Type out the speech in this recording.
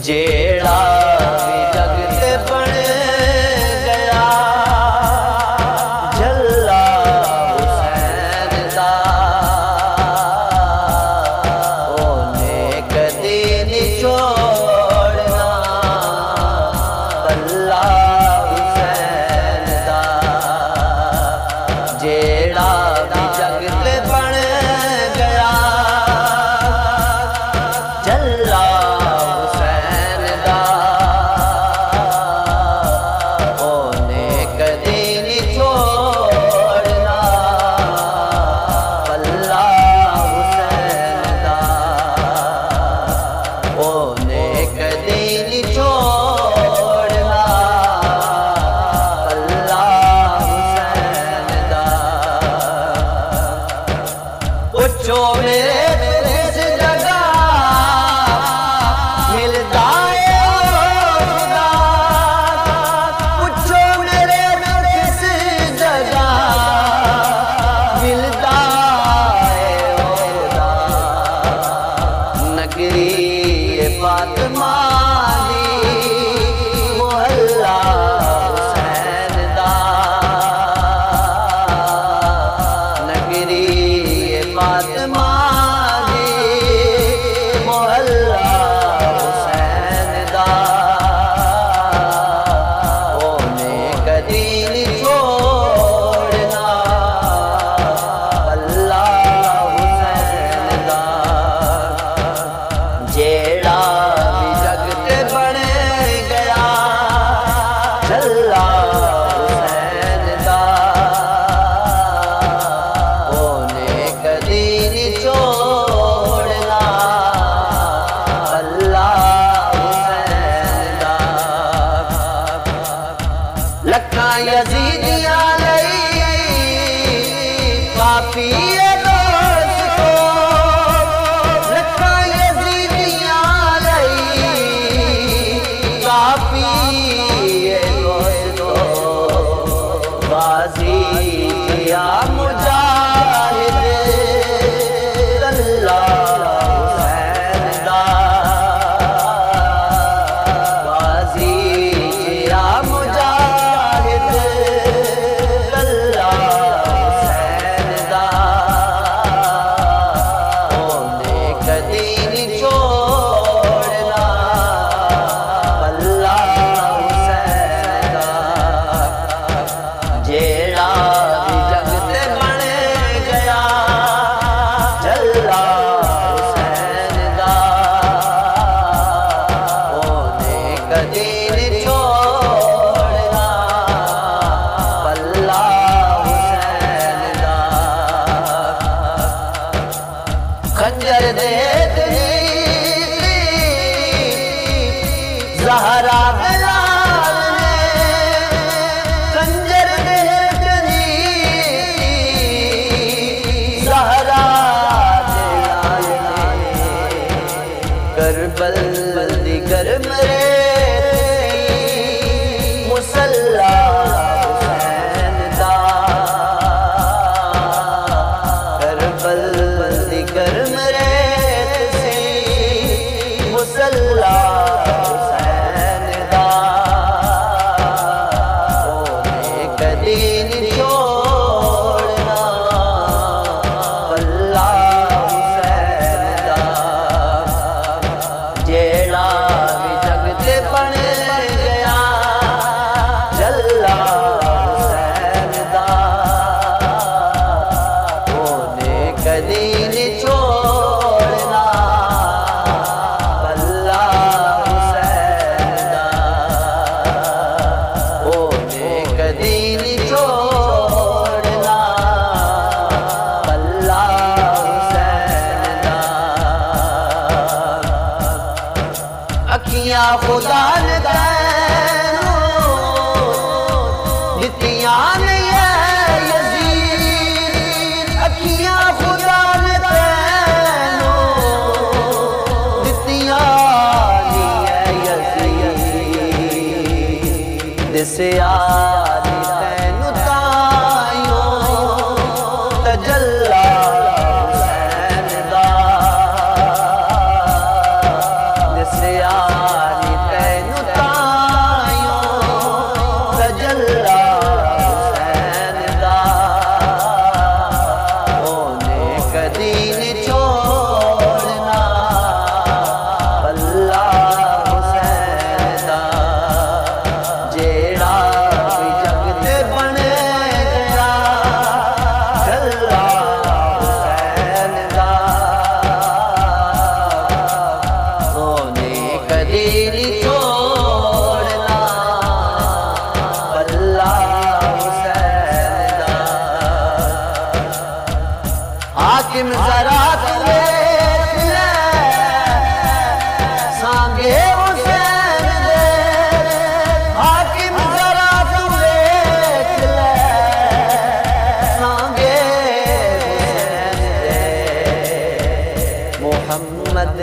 जेड़ा भी जगत बन गया झल्ला हुसैन दा ओने कदी नहीं छोड़ना बल्ला हुसैन दा जेड़ा भी जगत बन गया झल्ला पूछो मेरे किस जगह मिलता है खुदा, पूछो मेरे किस जगह मिलता है खुदा। नगरी फातिमा दी मोहल्ला हुसैन दा, नगरी फातिमा दी मोहल्ला हुसैन दा ओने कदी नहीं छोड़ना बल्ला हुसैन दा जेड़ा भी जगत बन गया झल्ला हुसैन दा ओने कदी नहीं छोड़ना बल्ला हुसैन दा। लखा यजीदियां लई काफी है दोस्तो, लखा यजीदियां लई काफी है दोस्तो। बाजी जिया मुजाहिद कल्ला हुसैन दा, बाजी जिया मुजाहिद कल्ला हुसैन दा ओने कदी नहीं छोड़ना बल्ला हुसैन दा जेड़ा भी जगत बन गया झल्ला हुसैन दा ओने कदी नहीं छोड़ना बल्ला हुसैन दा। खंजर दे ज़हरा बिलाल ने, खंजर दे ज़हरा बिलाल ने, करबल दी गर्म रेत मुसल्ला हुसैन दा, करबल दी गर्म रेत सी मुसल्ला हुसैन दा ओने कदी नहीं छोड़ना बल्ला हुसैन दा जेड़ा भी जगत बन गया झल्ला हुसैन दा ओने कदी नहीं छोड़ना बल्ला हुसैन दा ओने कदी नहीं छोड़ना बल्ला हुसैन दा। अखियां खुदा ने तैनू दित्तियां नहीं है यजीद, अखियां खुदा ने तैनू दित्तियां नहीं है यजीद, दिसिया नहीं तैनू ताइयों तजल्ला हुसैन दा, दिसिया नहीं छोड़ना पल्ला हुसैन दा। हाकिम जरा तू वेख ले सांगे हुसैन दे, हाकिम जरा तू वेख ले सांगे हुसैन दे। मोहम्मद